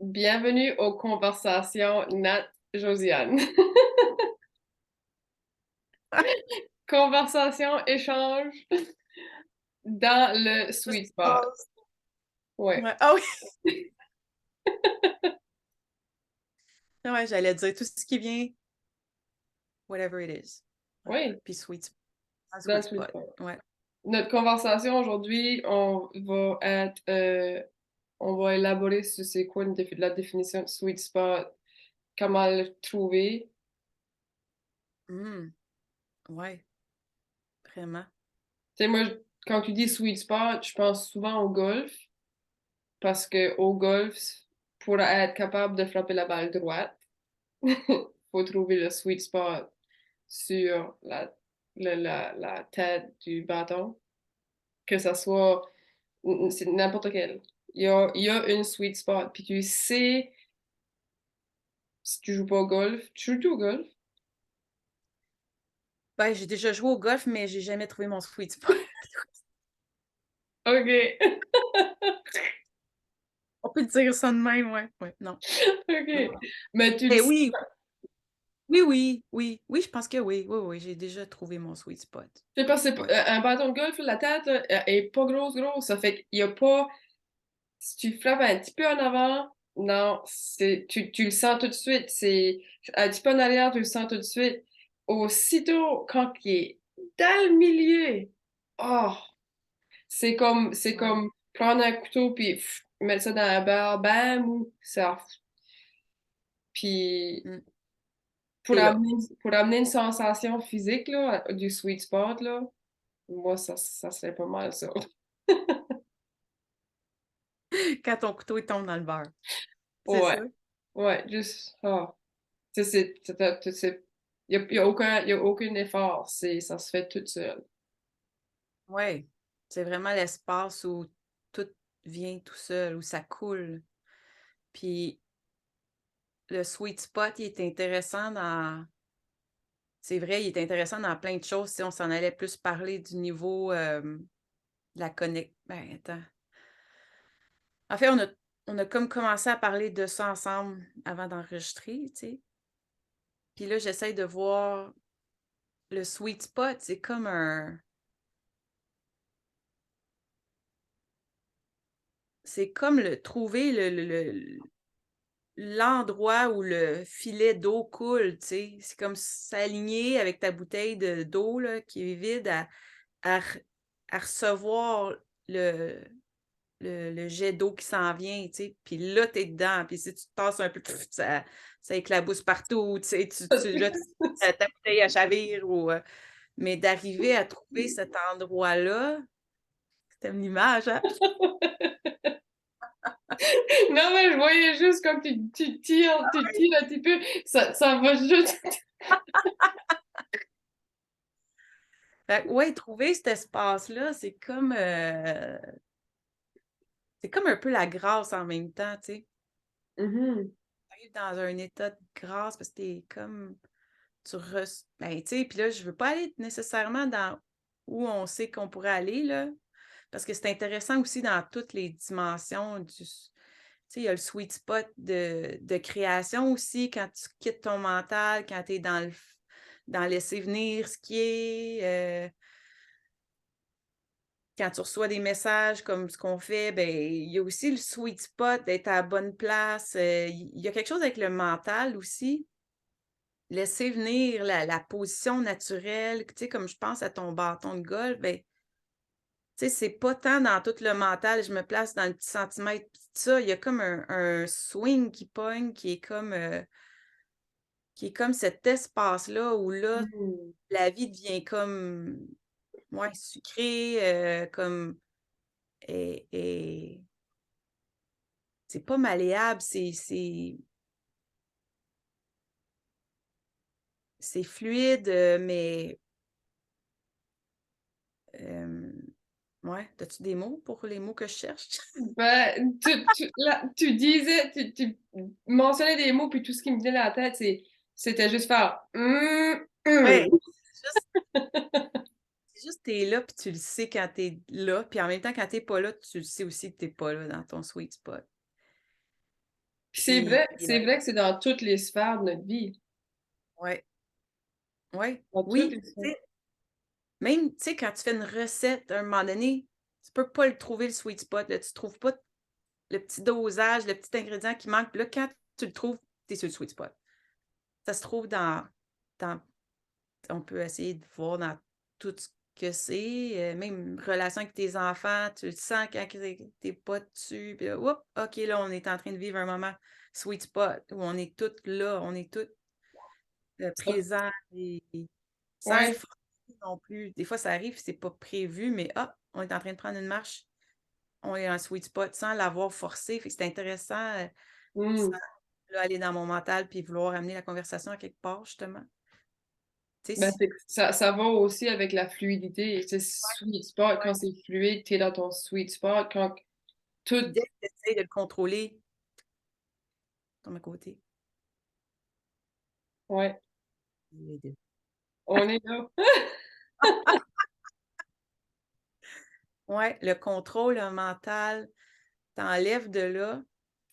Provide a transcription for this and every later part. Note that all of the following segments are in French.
Bienvenue aux conversations Nat Josiane. Conversation, échange dans le Tout ce sweet qui spot. passe. Ouais, Ouais. Ah oui! Ouais, j'allais dire tout ce qui vient, whatever it is. Ouais. oui, Puis sweet, un dans le sweet sweet spot. spot. Ouais. Notre conversation aujourd'hui, on va élaborer sur c'est quoi la définition de sweet spot, comment le trouver. Mm. Ouais, vraiment. Tu sais, moi, quand tu dis sweet spot, je pense souvent au golf, parce que au golf, pour être capable de frapper la balle droite, faut trouver le sweet spot sur la tête du bâton, que ça soit c'est n'importe quel. Il y a une sweet spot, puis tu sais, si tu joues pas au golf, tu joues au golf? Ben, j'ai déjà joué au golf, mais j'ai jamais trouvé mon sweet spot. Ok, On peut dire ça de même, ouais. Ouais, non. Non. ok. Mais tu le Mais sais. oui, oui, oui, oui, oui, je pense que oui. Oui, oui, j'ai déjà trouvé mon sweet spot. C'est parce que Ouais. un bâton de golf, la tête là, est pas grosse. Ça fait qu'il y a pas. Si tu frappes un petit peu en avant, non, tu le sens tout de suite. C'est un petit peu en arrière, tu le sens tout de suite. Aussitôt, quand il est dans le milieu, oh, c'est Ouais. comme prendre un couteau puis mettre ça dans la barre, bam, ça. Puis Mm. C'est là. pour amener une sensation physique là, du sweet spot, là, moi, ça serait pas mal ça. Quand ton couteau il tombe dans le beurre. C'est Ouais, ça? ouais, juste, ah. Tu sais, y a aucun effort, ça se fait tout seul. Ouais. C'est vraiment l'espace où tout vient tout seul, où ça coule. Puis le sweet spot, il est intéressant dans c'est vrai, il est intéressant dans plein de choses. Si on s'en allait plus parler du niveau, de la connect ben, attends. En fait, on a comme commencé à parler de ça ensemble avant d'enregistrer, tu sais? Puis là, j'essaie de voir le sweet spot, c'est comme le trouver l'endroit où le filet d'eau coule, tu sais? C'est comme s'aligner avec ta bouteille d'eau, là, qui est vide à re à recevoir le le jet d'eau qui s'en vient, tu sais? Puis là, tu es dedans, puis si tu te tasses un peu, ça éclabousse partout, tu sais? Là, ta bouteille, elle chavire mais d'arriver à trouver cet endroit-là, tu aimes l'image, hein? Non, mais je voyais juste comme tu tires un petit peu, ça va juste. Fait que ouais, trouver cet espace-là, c'est comme un peu la grâce en même temps, tu sais? Mhm. Tu arrives dans un état de grâce parce que tu comme ben, tu sais, puis là, je veux pas aller nécessairement dans où on sait qu'on pourrait aller, là, parce que c'est intéressant aussi dans toutes les dimensions tu sais, il y a le sweet spot de création aussi, quand tu quittes ton mental, quand tu es dans laisser venir ce qui est, quand tu reçois des messages comme ce qu'on fait, ben, il y a aussi le sweet spot d'être à la bonne place, il y a quelque chose avec le mental aussi. Laisser venir la position naturelle, tu sais, comme je pense à ton bâton de golf, ben, tu sais, c'est pas tant dans tout le mental, je me place dans le petit centimètre pis tout ça, il y a comme un swing qui pogne, qui est comme cet espace-là où là, Mhm. la vie devient comme, ouais, sucrée, comme et c'est pas malléable, c'est fluide, mais, hem, ouais, as-tu des mots pour les mots que je cherche? Ben, tu disais, tu mentionnais des mots, puis tout ce qui me venait à la tête, c'était juste faire Ouais, c'est juste tu es là, puis tu le sais quand tu es là, puis en même temps, quand tu es pas là, tu le sais aussi que tu es pas là dans ton sweet spot. Puis Puis, c'est vrai que c'est dans toutes les sphères de notre vie. ouais, ouais, Dans toutes oui, les tu sphères. sais, même, tu sais, quand tu fais une recette, à un moment donné, tu peux pas le trouver le sweet spot, là, tu trouves pas le petit dosage, le petit ingrédient qui manque, puis là, quand tu le trouves, tu es sur le sweet spot. Ça se trouve dans on peut essayer de voir dans tout ce que c'est, même relation avec tes enfants, tu le sens quand tu pas dessus, puis là, oups, OK, là, on est en train de vivre un moment sweet spot où on est toutes là, on est toutes, Ça- présents et sans le Ouais. forcer non plus. Des fois, ça arrive, c'est pas prévu, mais hop, on est en train de prendre une marche, on est en sweet spot sans l'avoir forcé. Fait que c'est intéressant, Hmm. sans là, aller dans mon mental puis vouloir amener la conversation à quelque part, justement. Tu sais, Ben, si ça va aussi avec la fluidité. C'est sweet spot, ouais, quand c'est fluide, t'es dans ton sweet spot. Quand puis tout. dès que tu essaies de le contrôler, tu tombes à côté. Ouais, Les 2. on est là. Ouais, le contrôle, mental, t'enlèves de là.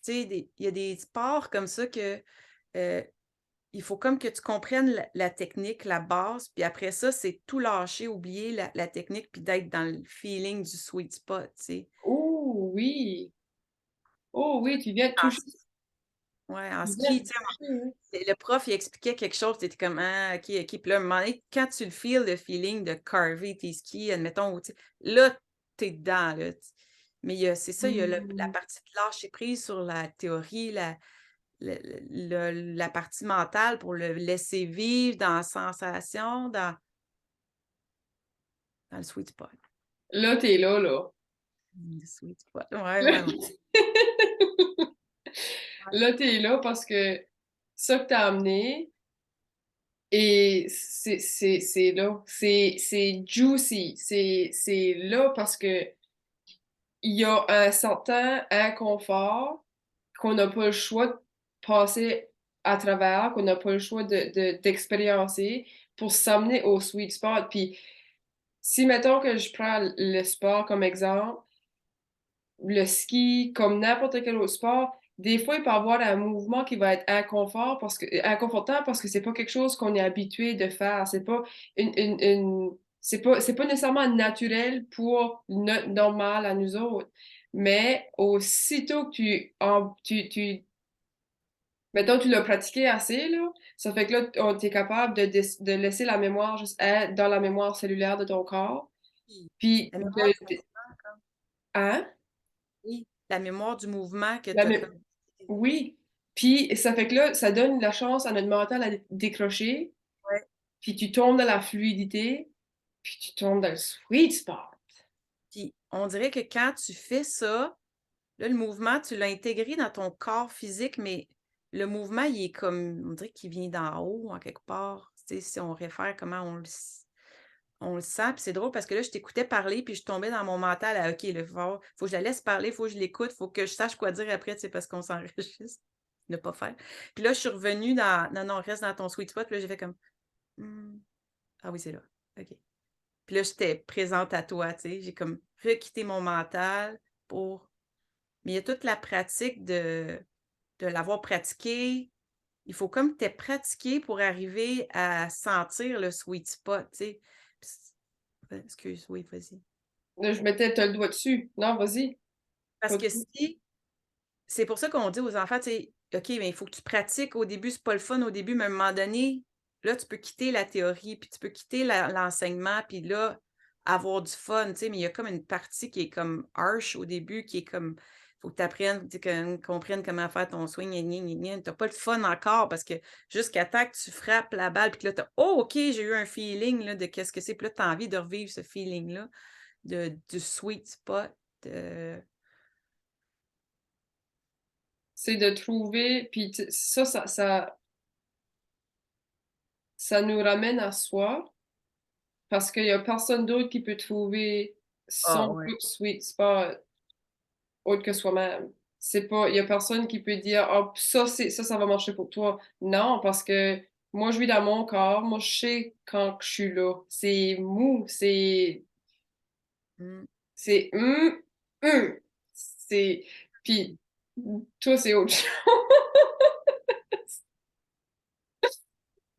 Tu sais, il y a des sports comme ça que, heu, il faut comme que tu comprennes la technique, la base, puis après ça, c'est tout lâcher, oublier la technique, puis d'être dans le feeling du sweet spot, tu sais. Oh oui! Oh oui, tu viens de En toucher. ski ouais, en Tu viens ski, de tu toucher, hein. sais, le prof, il expliquait quelque chose, tu étais comme: «Ah, OK, OK». Puis là, à un moment donné, quand tu le feels, le feeling de carver tes skis, admettons, ou tu sais, là, tu es dedans, là, mais il y a c'est ça, il y a la Hmm. partie de lâcher prise sur la théorie, la partie mentale pour le laisser vivre dans la sensation, dans le sweet spot. Là, t'es là, là. Le sweet spot. Ouais, Là, ouais, ouais. Ouais. là, t'es là parce que ça que t'as amené, et c'est là. C'est juicy. C'est là parce que il y a un certain inconfort qu'on n'a pas le choix de passer à travers, qu'on n'a pas le choix d'expériencer pour s'amener au sweet spot. Puis si, mettons que je prends le sport comme exemple, le ski, comme n'importe quel autre sport, des fois, il peut y avoir un mouvement qui va être inconfortable parce que c'est pas quelque chose qu'on est habitué de faire. C'est pas c'est pas nécessairement naturel pour notre normal à nous autres. Mais aussitôt que mettons, tu l'as pratiqué assez, là, ça fait que là, tu es capable de laisser la mémoire juste être dans la mémoire cellulaire de ton corps. Puis Puis la mémoire de, du de- mouvement comme hein? oui, la mémoire du mouvement que La tu as mé- comme Oui. Puis ça fait que là, ça donne la chance à notre mental à décrocher, ouais, puis tu tombes dans la fluidité, puis tu tombes dans le sweet spot. puis on dirait que quand tu fais ça, là, le mouvement, tu l'as intégré dans ton corps physique, mais le mouvement, il est comme on dirait qu'il vient d'en haut, en quelque part. Tu sais, si on réfère comment on le sent, puis c'est drôle parce que là, je t'écoutais parler, puis je tombais dans mon mental à OK, là, faut que je la laisse parler, faut que je l'écoute, faut que je sache quoi dire après, tu sais, parce qu'on s'enregistre. Ne pas faire. Puis là, je suis revenue dans non, non, reste dans ton sweet spot, puis là, j'ai fait comme «Mmh, ah oui, c'est là. OK». Puis là, j'étais présente à toi, tu sais, j'ai comme requitté mon mental pour mais il y a toute la pratique de l'avoir pratiqué. Il faut comme tu aies pratiqué pour arriver à sentir le sweet spot, tu sais. Puis excuse, oui, vas-y. Là, je mettais, t'as le doigt dessus. Non, vas-y. Parce que Continue. si c'est pour ça qu'on dit aux enfants, tu sais: «OK, mais il faut que tu pratiques au début, c'est pas le fun au début, mais à un moment donné, là, tu peux quitter la théorie, puis tu peux quitter l'enseignement, puis là, avoir du fun», tu sais. Mais il y a comme une partie qui est comme harsh au début, qui est comme faut que tu apprennes, tu sais, comprennes comment faire ton swing, gna gna gna gna. Tu pas le fun encore parce que jusqu'à temps que tu frappes la balle, puis que là, tu «Oh OK, j'ai eu un feeling là, de qu'est-ce que c'est», puis là, tu as envie de revivre ce feeling-là du sweet spot, C'est de trouver, puis ça nous ramène à soi, parce qu'il y a personne d'autre qui peut trouver ah son ouais. sweet spot autre que soi-même. C'est pas, il y a personne qui peut dire, oh, ça va marcher pour toi. Non, parce que moi, je vis dans mon corps, moi, je sais quand que je suis là. C'est mou, Mmh. c'est, c'est, puis toi, c'est autre chose.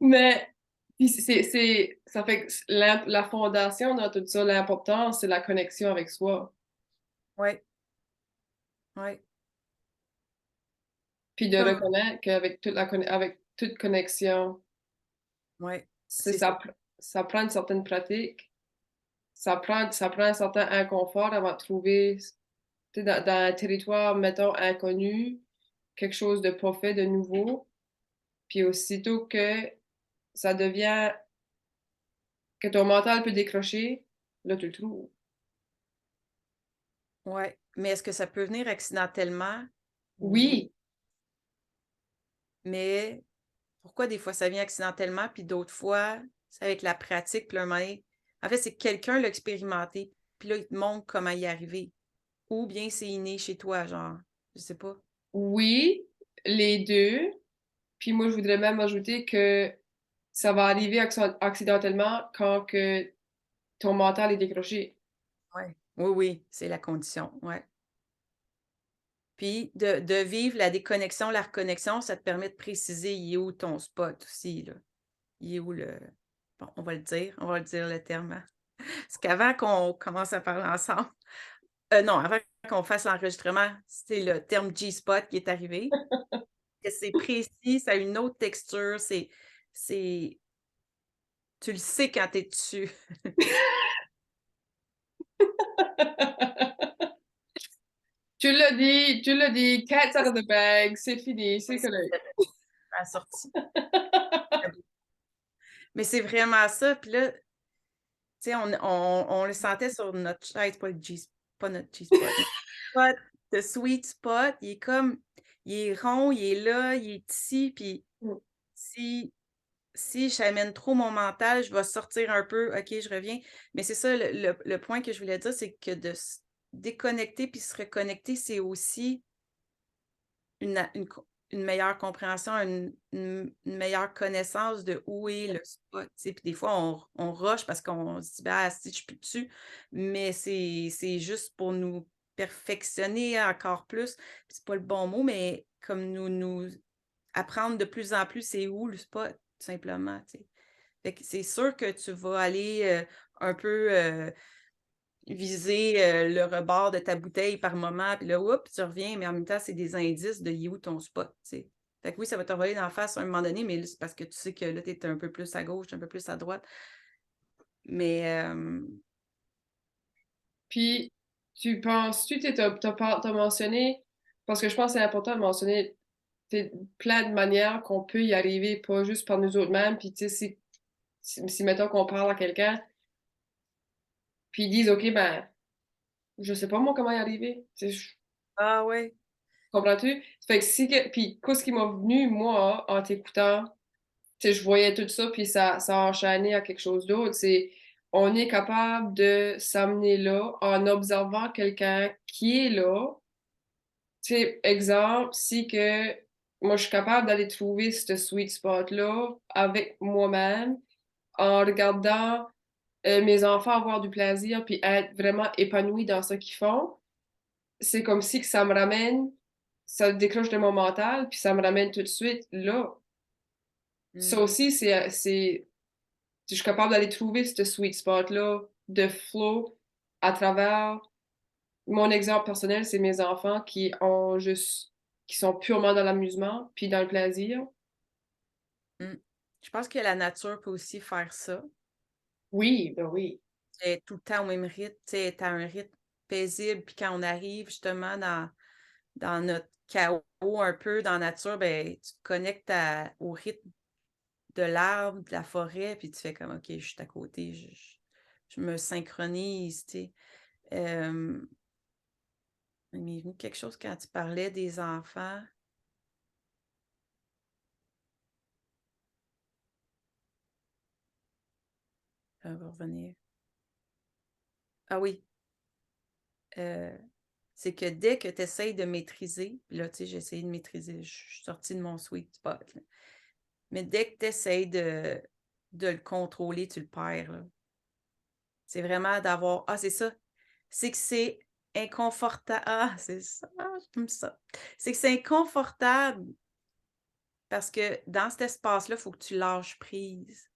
Mais puis ça fait que la fondation dans tout ça, l'important, c'est la connexion avec soi. Oui, oui. Puis de Comme, reconnaître qu'avec avec toute connexion, ouais, c'est c'est ça. ça prend une certaine pratique, ça prend un certain inconfort avant de trouver, tu sais, dans un territoire, mettons, inconnu, quelque chose de pas fait, de nouveau. Puis aussitôt que ça devient, que ton mental peut décrocher, là, tu le trouves. Ouais. Mais est-ce que ça peut venir accidentellement? Oui. Oui, Mais pourquoi des fois ça vient accidentellement, puis d'autres fois, c'est avec la pratique, puis un moment donné, en fait, c'est que quelqu'un l'a expérimenté, puis là, il te montre comment y arriver. Ou bien c'est inné chez toi, genre, je sais pas. oui, les deux. Puis moi, je voudrais même ajouter que ça va arriver accidentellement quand que ton mental est décroché. Ouais. Oui, oui, c'est la condition, ouais. Puis de vivre la déconnexion, la reconnexion, ça te permet de préciser il est où ton spot aussi, là. Il est où le... Bon, on va le dire le terme, hein. Parce qu'avant qu'on commence à parler ensemble, non, avant qu'on fasse l'enregistrement, c'est le terme G-spot qui est arrivé. Que c'est précis, ça a une autre texture, c'est tu le sais quand tu es dessus. Tu l'as dit, cat's out of the bag, c'est fini, Oui, c'est c'est correct. la sortie. Mais c'est vraiment ça, puis là, tu sais, on le sentait sur notre chaise, pas notre G-spot, notre spot, le sweet spot, il est rond, il est là, il est ici, puis Mm. si si j'amène trop mon mental, je vais sortir un peu, OK, je reviens. Mais c'est ça le point que je voulais dire, c'est que de se déconnecter puis se reconnecter, c'est aussi une meilleure compréhension, une meilleure connaissance de où est le spot, tu sais. Puis des fois, on rush parce qu'on se dit: «Bah, si je suis plus dessus», mais c'est juste pour nous perfectionner encore plus. Puis c'est pas le bon mot, mais comme nous apprendre de plus en plus c'est où le spot, tout simplement, tu sais. Fait que c'est sûr que tu vas aller, un peu, viser, le rebord de ta bouteille par moment, puis là, oups, tu reviens, mais en même temps, c'est des indices de il est où ton spot, tu sais. Fait que oui, ça va t'envoyer dans la face à un moment donné, mais là, c'est parce que tu sais que là, tu es un peu plus à gauche, un peu plus à droite. Mais, Puis, tu penses-tu, t'as mentionné, parce que je pense que c'est important de mentionner, plein de manières qu'on peut y arriver, pas juste par nous autres mêmes, puis tu sais, si mettons qu'on parle à quelqu'un, puis ils disent, OK, ben, je sais pas moi comment y arriver, tu sais, ah ouais, comprends-tu? Fait que puis qu'est-ce qui m'a venu, moi, en t'écoutant, tu sais, je voyais tout ça, puis ça a enchaîné à quelque chose d'autre, c'est, on est capable de s'amener là en observant quelqu'un qui est là. Tu sais, exemple, si que moi je suis capable d'aller trouver ce sweet spot-là avec moi-même en regardant mes enfants avoir du plaisir puis être vraiment épanouis dans ce qu'ils font, c'est comme si que ça me ramène, ça décroche de mon mental puis ça me ramène tout de suite là. Ça mmh, aussi, je suis capable d'aller trouver ce sweet spot-là de flow à travers mon exemple personnel, c'est mes enfants qui sont purement dans l'amusement puis dans le plaisir. mmh. Je pense que la nature peut aussi faire ça. Oui, ben oui. Elle est tout le temps au même rythme, tu sais, elle est à un rythme paisible, puis quand on arrive justement dans notre chaos un peu dans la nature, ben, tu te connectes au rythme de l'arbre, de la forêt, puis tu fais comme: «OK, je suis à côté, je me synchronise», tu sais. Il m'est venu quelque chose quand tu parlais des enfants. Ça va revenir. Ah oui, heu, c'est que dès que tu essayes de maîtriser, puis là, tu sais, j'ai essayé de maîtriser, je suis sortie de mon sweet spot, là. Mais dès que tu essayes de le contrôler, tu le perds, là. C'est vraiment d'avoir ah, c'est ça, c'est que c'est inconfortable. Ah, c'est ça, j'aime ça. C'est que c'est inconfortable Parce que dans cet espace-là, il faut que tu lâches prise.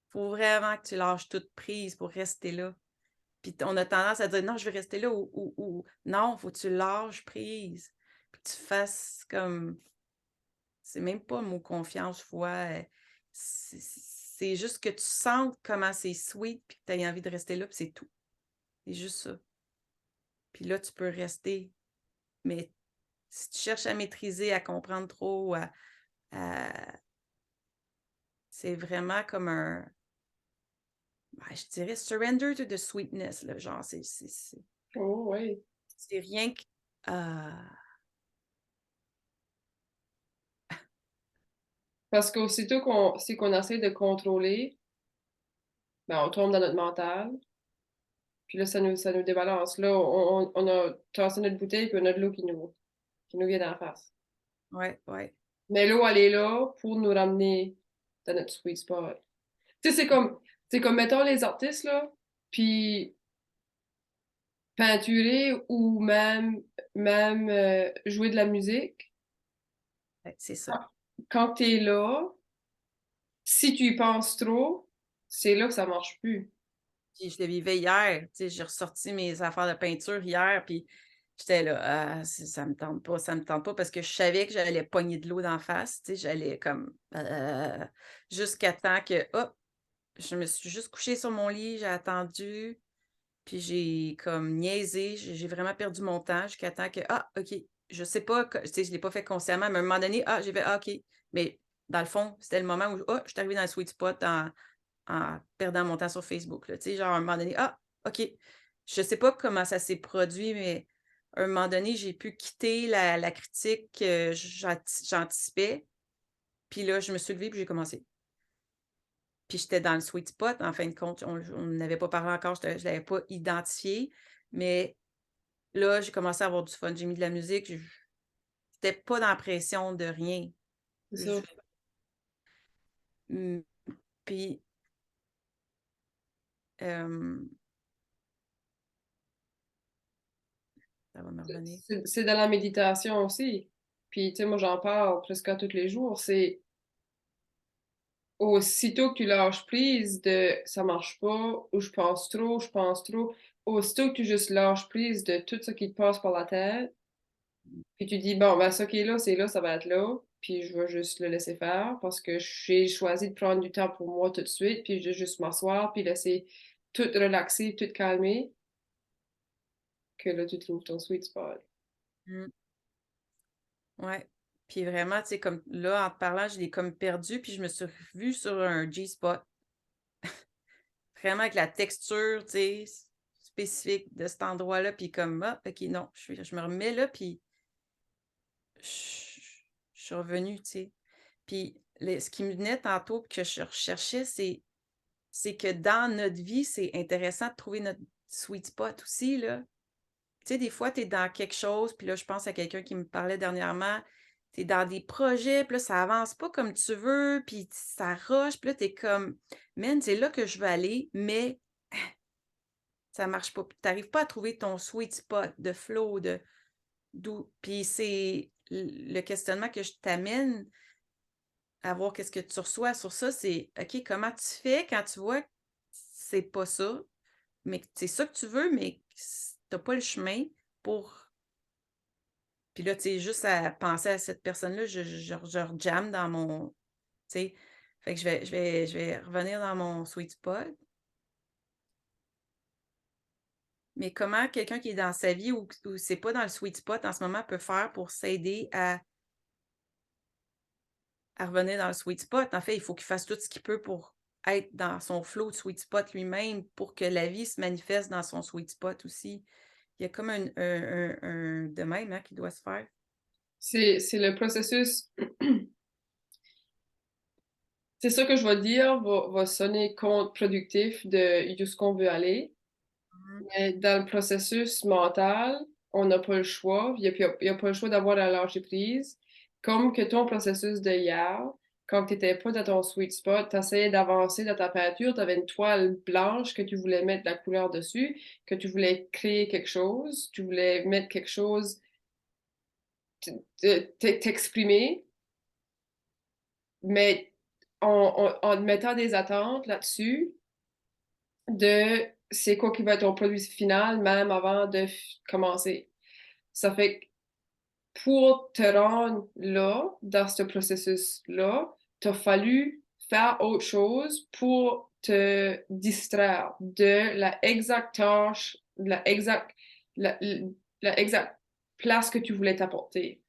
Il faut vraiment que tu lâches toute prise pour rester là. Puis on a tendance à dire: «Non, je vais rester là» ou non, il faut que tu lâches prise. Puis que tu fasses comme c'est même pas le mot confiance, foi, c'est juste que tu sentes comment c'est sweet puis que tu aies envie de rester là, puis c'est tout. C'est juste ça. Puis là, tu peux rester. Mais si tu cherches à maîtriser, à comprendre trop, à c'est vraiment comme un je dirais surrender to the sweetness, là, genre, Oh, oui. c'est rien que Parce qu'aussitôt qu'on essaie de contrôler, ben, on tombe dans notre mental. Puis là, ça nous débalance. Là, on a tassé notre bouteille, puis on a de l'eau qui nous vient d'en face. ouais, ouais. Mais l'eau, elle est là pour nous ramener dans notre sweet spot. Tu sais, c'est comme, mettons les artistes, là, puis peinturer ou même jouer de la musique. Ouais, c'est ça. Quand t'es là, si tu y penses trop, c'est là que ça marche plus. Puis je le vivais hier, tu sais, j'ai ressorti mes affaires de peinture hier, puis j'étais là: «Ah, ça me tente pas» parce que je savais que j'allais pogner de l'eau d'en face, tu sais, j'allais comme, jusqu'à temps que, hop, je me suis juste couchée sur mon lit, j'ai attendu, puis j'ai comme niaisé, j'ai vraiment perdu mon temps jusqu'à temps que, ah, OK, je sais pas, tu sais, je l'ai pas fait consciemment, mais à un moment donné, j'ai fait, ah, OK. Mais dans le fond, c'était le moment où, je suis arrivée dans le sweet spot en perdant mon temps sur Facebook, là, tu sais, genre, à un moment donné, OK. Je sais pas comment ça s'est produit, mais à un moment donné, j'ai pu quitter la critique que j'anticipais, puis là, je me suis levée, puis j'ai commencé. Puis j'étais dans le sweet spot, en fin de compte, on n'avait pas parlé encore, je l'avais pas identifié, mais là, j'ai commencé à avoir du fun. J'ai mis de la musique, j'étais pas dans la pression de rien. C'est Je ça. mmh, puis, hem, ça va me revenir. C'est dans la méditation aussi. Puis, tu sais, moi, j'en parle presque à tous les jours. C'est aussitôt que tu lâches prise de ça marche pas, ou je pense trop, aussitôt que tu juste lâches prise de tout ce qui te passe par la tête, puis tu dis, bon, ben, ce qui est là, c'est là, ça va être là, puis je vais juste le laisser faire parce que j'ai choisi de prendre du temps pour moi tout de suite, puis de juste m'asseoir, puis laisser tout relaxer, tout calmer, que là, tu trouves ton sweet spot. Mmh, ouais. Puis vraiment, tu sais, comme là, en te parlant, je l'ai comme perdu, puis je me suis revue sur un G-spot. Vraiment avec la texture, tu sais, spécifique de cet endroit-là, puis comme: «Ah, OK, non, je me remets là», puis je je suis revenue, tu sais. Puis ce qui me venait tantôt que je recherchais, c'est que dans notre vie, c'est intéressant de trouver notre sweet spot aussi, là. Tu sais, des fois, tu es dans quelque chose, puis là, je pense à quelqu'un qui me parlait dernièrement, tu es dans des projets, puis là, ça avance pas comme tu veux, puis ça roche, puis là, tu es comme: «Man, c'est là que je veux aller, mais ça marche pas». Puis tu arrives pas à trouver ton sweet spot de flow, de d'où puis c'est le questionnement que je t'amène à voir qu'est-ce que tu reçois sur ça, c'est OK, comment tu fais quand tu vois que c'est pas ça, mais que c'est ça que tu veux, mais que tu pas le chemin pour puis là, tu sais, juste à penser à cette personne-là, je rejamme dans mon tu sais, fait que je vais revenir dans mon sweet spot. Mais comment quelqu'un qui est dans sa vie où c'est pas dans le sweet spot en ce moment peut faire pour s'aider à revenir dans le sweet spot? En fait, il faut qu'il fasse tout ce qu'il peut pour être dans son flow de sweet spot lui-même pour que la vie se manifeste dans son sweet spot aussi. Il y a comme un de même, hein, qui doit se faire. C'est le processus. C'est ça que je vais dire va sonner contre-productif de ce qu'on veut aller. Mmh. Mais dans le processus mental, on n'a pas le choix. Il y a pas le choix d'avoir la lâcher prise. Comme que ton processus de hier, quand tu n'étais pas dans ton sweet spot, tu essayais d'avancer dans ta peinture, tu avais une toile blanche que tu voulais mettre de la couleur dessus, que tu voulais créer quelque chose, tu voulais mettre quelque chose, t'exprimer. Mais en mettant des attentes là-dessus, de c'est quoi qui va être ton produit final, même avant de commencer. Ça fait que pour te rendre là, dans ce processus-là, t'as fallu faire autre chose pour te distraire de la exacte tâche, la, la exacte place que tu voulais t'apporter,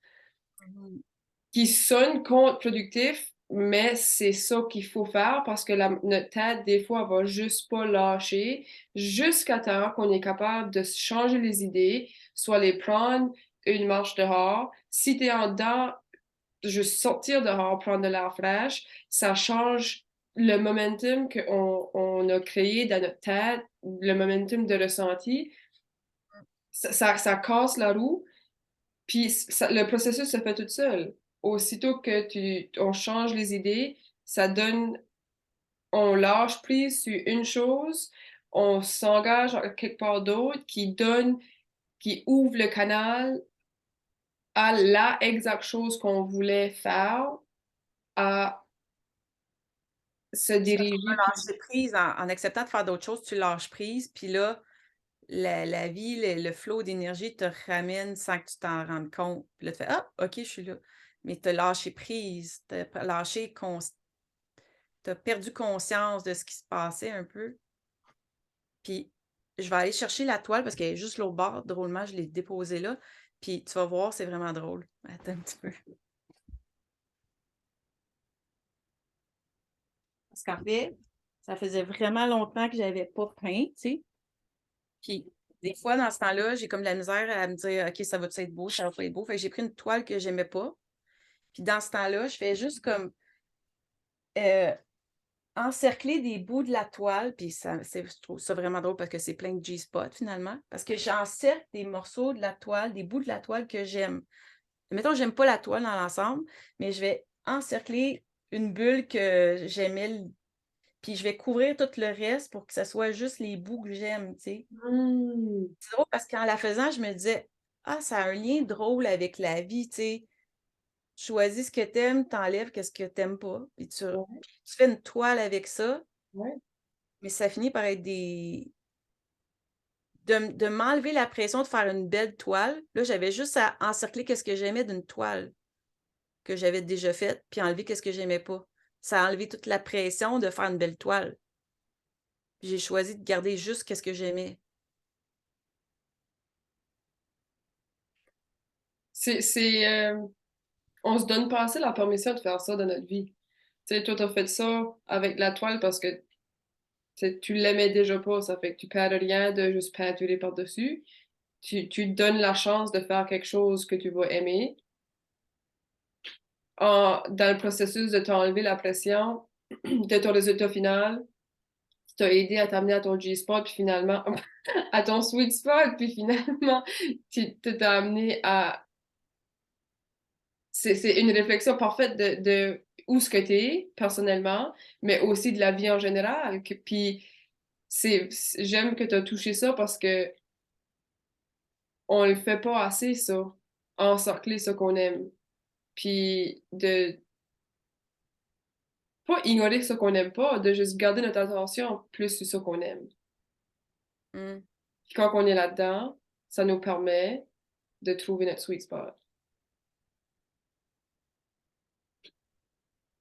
qui sonne contre-productif, mais c'est ça qu'il faut faire parce que notre tête, des fois, va juste pas lâcher jusqu'à temps qu'on est capable de changer les idées, soit les prendre une marche dehors. Si tu es en dedans, juste sortir dehors, prendre de l'air fraîche, ça change le momentum qu'on a créé dans notre tête, le momentum de ressenti. Ça casse la roue, puis le processus se fait tout seul. Aussitôt que on change les idées, ça donne, on lâche prise sur une chose, on s'engage à quelque part d'autre qui ouvre le canal à la exacte chose qu'on voulait faire, à se C'est ça, tu diriger vas plus. lâcher prise en acceptant de faire d'autres choses, tu lâches prise, puis là, la vie, le flow d'énergie te ramène sans que tu t'en rendes compte. Puis là, tu fais: «Ah, OK, je suis là». Mais tu as lâché prise, tu as lâché cons tu as perdu conscience de ce qui se passait un peu. Puis je vais aller chercher la toile parce qu'elle est juste l'autre bord. Drôlement, je l'ai déposée là. Puis tu vas voir, c'est vraiment drôle. Attends un petit peu. Parce qu'en fait, ça faisait vraiment longtemps que j'avais pas peint, tu sais. Puis des fois, dans ce temps-là, j'ai comme de la misère à me dire: «OK, ça va-tu être beau, ça va pas être beau?» Fait que j'ai pris une toile que j'aimais pas. Puis dans ce temps-là, je fais juste comme, heu, encercler des bouts de la toile, puis je trouve ça vraiment drôle parce que c'est plein de G-spots finalement. Parce que j'encercle des morceaux de la toile, des bouts de la toile que j'aime. Mettons, j'aime pas la toile dans l'ensemble, mais je vais encercler une bulle que j'aimais, puis je vais couvrir tout le reste pour que ce soit juste les bouts que j'aime, tu sais. Hmm. C'est drôle parce qu'en la faisant, je me disais: «Ah, ça a un lien drôle avec la vie», tu sais. Choisis ce que t'aimes, t'enlèves qu'est-ce que t'aimes pas, Ouais, puis tu fais une toile avec ça, ouais. mais ça finit par être des de m'enlever la pression de faire une belle toile. Là, j'avais juste à encercler qu'est-ce que j'aimais d'une toile que j'avais déjà faite, puis enlever qu'est-ce que j'aimais pas. Ça a enlevé toute la pression de faire une belle toile. Puis j'ai choisi de garder juste qu'est-ce que j'aimais. On se donne pas assez la permission de faire ça dans notre vie. Tu sais, toi, t'as fait ça avec la toile parce que tu l'aimais déjà pas, ça fait que tu perds rien de juste peinturer par-dessus. Tu te donnes la chance de faire quelque chose que tu vas aimer. Dans le processus de t'enlever la pression de ton résultat final, t'a aidé à t'amener à ton G-spot, puis finalement, à ton sweet spot, puis finalement, tu t'as amené à. C'est une réflexion parfaite de où ce que t'es, personnellement, mais aussi de la vie en général. Puis, j'aime que t'as touché ça parce que on le fait pas assez, ça. Encercler ce qu'on aime. Puis, de pas ignorer ce qu'on aime pas, de juste garder notre attention plus sur ce qu'on aime. Mmh. Puis quand on est là-dedans, ça nous permet de trouver notre sweet spot.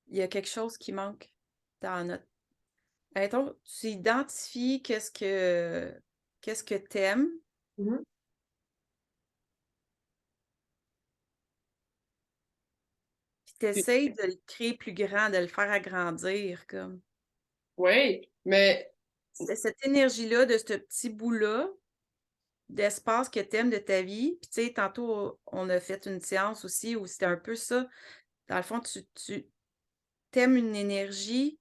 Il y a quelque chose qui manque dans notre mettons, tu identifies qu'est-ce que t'aimes, Mhm. puis t'essayes de le créer plus grand, de le faire agrandir comme. Oui, mais C'est cette énergie-là, de ce petit bout-là d'espace que t'aimes de ta vie. Puis tu sais, tantôt, on a fait une séance aussi où c'était un peu ça. Dans le fond, tu tu une énergie,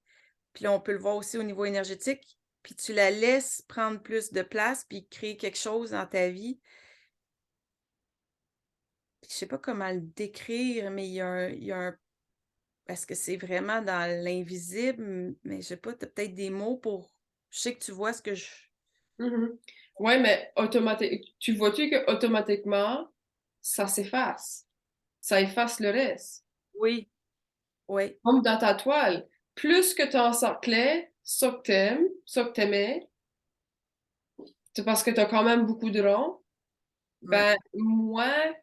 puis là, on peut le voir aussi au niveau énergétique, puis tu la laisses prendre plus de place, puis créer quelque chose dans ta vie. Puis je sais pas comment le décrire, mais il y a un parce que c'est vraiment dans l'invisible, mais je sais pas, tu as peut-être des mots pour je sais que tu vois ce que je mhm. Ouais, mais tu vois-tu que automatiquement, ça s'efface. Ça efface le reste. oui, Oui. Comme dans ta toile. Plus que tu encerclais ça que t'aimes, ça que t'aimais, c'est parce que tu as quand même beaucoup de ronds, Oui. ben, moins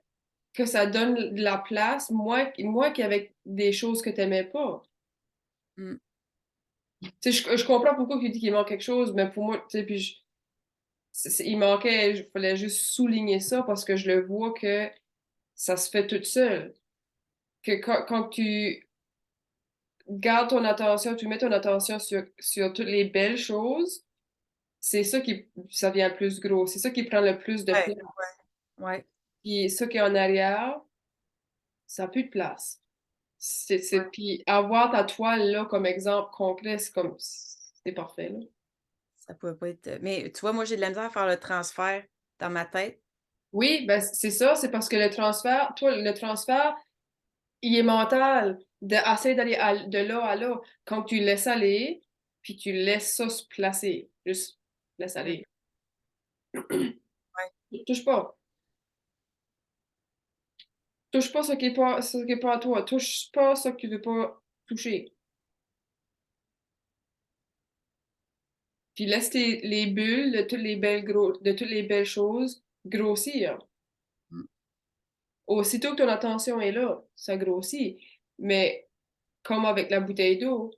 que ça donne de la place, moins qu'avec des choses que tu n'aimais pas. Mm. Tu sais, je comprends pourquoi tu dis qu'il manque quelque chose, mais pour moi, tu sais, puis il manquait, il fallait juste souligner ça parce que je le vois que ça se fait tout seul. Que quand tu gardes ton attention, tu mets ton attention sur toutes les belles choses, c'est ça vient plus gros. C'est ça qui prend le plus de Ouais, place. ouais, Puis ça qui est en arrière, ça n'a plus de place. ouais. Puis avoir ta toile là comme exemple concret, c'est parfait, là. Ça pouvait pas être. Mais tu vois, moi, j'ai de la misère à faire le transfert dans ma tête. Oui, ben c'est ça, c'est parce que le transfert, il est mental. Essayer d'aller de là à là. Quand tu laisses aller, puis tu laisses ça se placer. Juste laisse Mm. aller. Ouais, Touche pas. Touche pas ce qui est pas à toi. Touche pas ce que tu veux pas toucher. Puis laisse les bulles de toutes les belles choses grossir. mm, Aussitôt que ton attention est là, ça grossit. Mais comme avec la bouteille d'eau,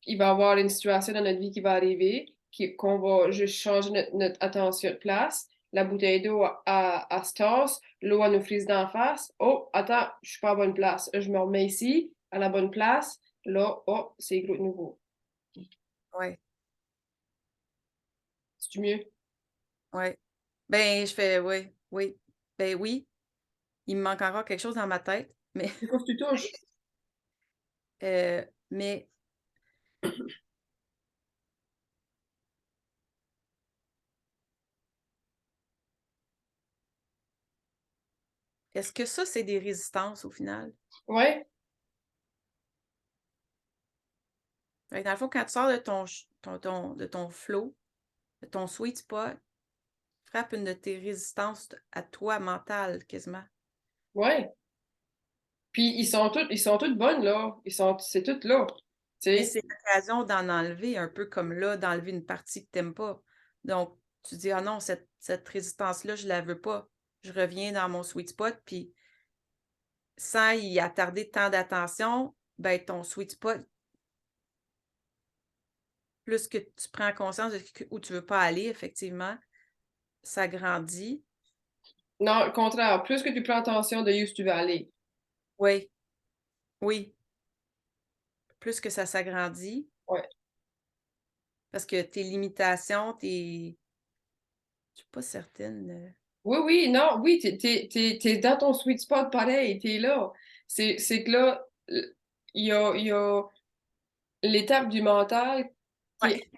il va y avoir une situation dans notre vie qui va arriver, qu'on va juste changer notre attention de place. La bouteille d'eau se tasse, l'eau elle nous frise d'en face. Oh, attends, je suis pas à la bonne place. Je me remets ici, à la bonne place. Là, oh, c'est gros de nouveau. ouais, C'est mieux. ouais. Ben, je fais, oui, oui. Ben oui, il me manque encore quelque chose dans ma tête, mais, Il faut que tu touches. mais est-ce que ça, c'est des résistances au final? Ouais, Fait que dans le fond, quand tu sors de de ton flow, de ton sweet spot, frappe une de tes résistances à toi mentales quasiment. ouais. Puis ils sont toutes bonnes, là. C'est tout là. Tu Mais sais. c'est l'occasion d'en enlever, un peu comme là, d'enlever une partie que t'aimes pas. Donc, tu dis, ah non, cette résistance-là, je la veux pas. Je reviens dans mon sweet spot, puis sans y attarder tant d'attention, ben ton sweet spot, plus que tu prends conscience de où tu veux pas aller, effectivement, ça grandit. Non, au contraire, plus que tu prends attention de où tu veux aller. Oui, oui, plus que ça s'agrandit, Ouais. parce que tes limitations, je suis pas certaine. Oui, oui, non, oui, t'es dans ton sweet spot pareil, t'es là. C'est que là, il y a l'étape du mental qui est, Ouais,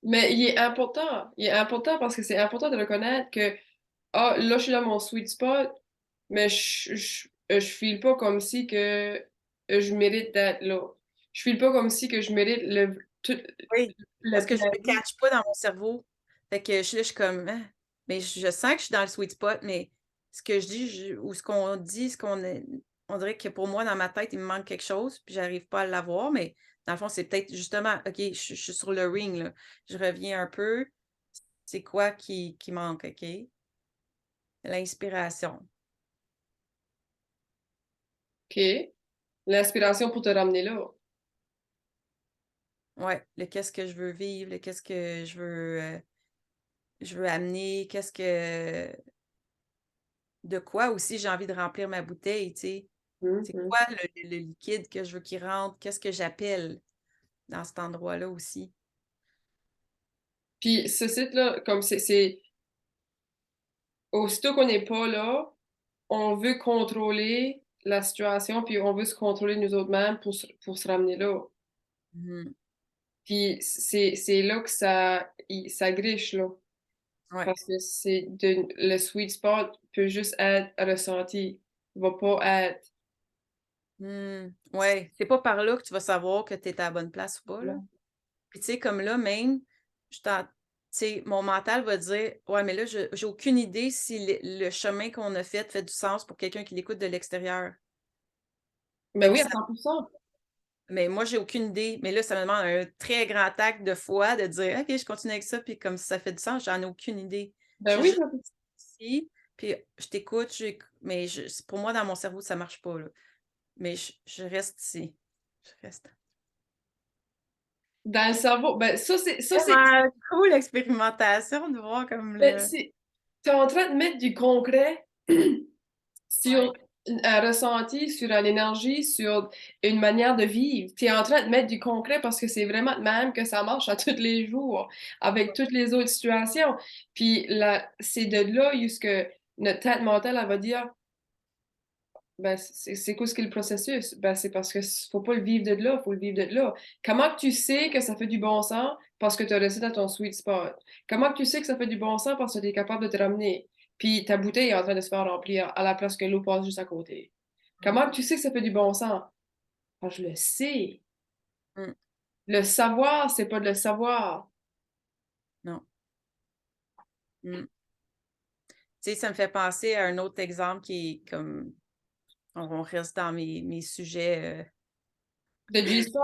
mais il est important. Il est important parce que c'est important de reconnaître que, ah, là, je suis dans mon sweet spot, mais je file pas comme si que je mérite d'être là. Je file pas comme si que je mérite tout oui, le parce que je plein me vie. catch pas dans mon cerveau. Fait que je suis là, je suis comme, ah, mais je sens que je suis dans le sweet spot, mais ce que je dis, ou ce qu'on dit, on dirait que pour moi, dans ma tête, il me manque quelque chose, puis j'arrive pas à l'avoir, mais dans le fond, c'est peut-être justement, OK, je suis sur le ring, là. Je reviens un peu. C'est quoi qui manque, OK? L'inspiration. OK? L'inspiration pour te ramener là. Ouais, le qu'est-ce que je veux vivre, le qu'est-ce que je veux amener, de quoi aussi j'ai envie de remplir ma bouteille, tu sais? C'est Mhm. quoi le liquide que je veux qu'il rentre? Qu'est-ce que j'appelle dans cet endroit-là aussi? Puis ce site-là, comme aussitôt qu'on n'est pas là, on veut contrôler la situation, puis on veut se contrôler nous autres mêmes pour se ramener là. Mmh. Puis c'est là que ça griche, là. Ouais. Parce que le sweet spot peut juste être ressenti. Il va pas être Mmh. Ouais, c'est pas par là que tu vas savoir que tu es à la bonne place ou pas, là. là. Puis tu sais, comme là même, je t'en tu sais, mon mental va dire: «Ouais, mais là, je j'ai aucune idée si le chemin qu'on a fait du sens pour quelqu'un qui l'écoute de l'extérieur». Ben Fait que oui, à ça 100%. Mais moi, j'ai aucune idée. Mais là, ça me demande un très grand acte de foi de dire: «OK, je continue avec ça», puis comme si ça fait du sens, j'en ai aucune idée. Je Ben suis oui, juste ici, puis je t'écoute, mais pour moi, dans mon cerveau, ça marche pas, là. Mais je reste ici. Je reste. dans le cerveau, ben Vraiment cool l'expérimentation de voir comme ben, le t'es en train de mettre du concret ouais. sur un ressenti, sur une énergie, sur une manière de vivre. Tu es en train de mettre du concret parce que c'est vraiment de même que ça marche à tous les jours, avec toutes les autres situations. Puis là, c'est de là que notre tête mentale, elle va dire, ben, c'est quoi ce qu'est le processus? Ben, c'est parce que faut pas le vivre de là, faut le vivre de là. Comment que tu sais que ça fait du bon sens? Parce que tu as laissé dans ton sweet spot. Comment que tu sais que ça fait du bon sens? Parce que tu es capable de te ramener. Puis ta bouteille est en train de se faire remplir à la place que l'eau passe juste à côté. Mmh. Comment que tu sais que ça fait du bon sens? Ah, je le sais. Mmh. Le savoir, c'est pas de le savoir. Non. Mmh. Tu sais, ça me fait penser à un autre exemple qui est comme on reste dans mes sujets, De G-spot?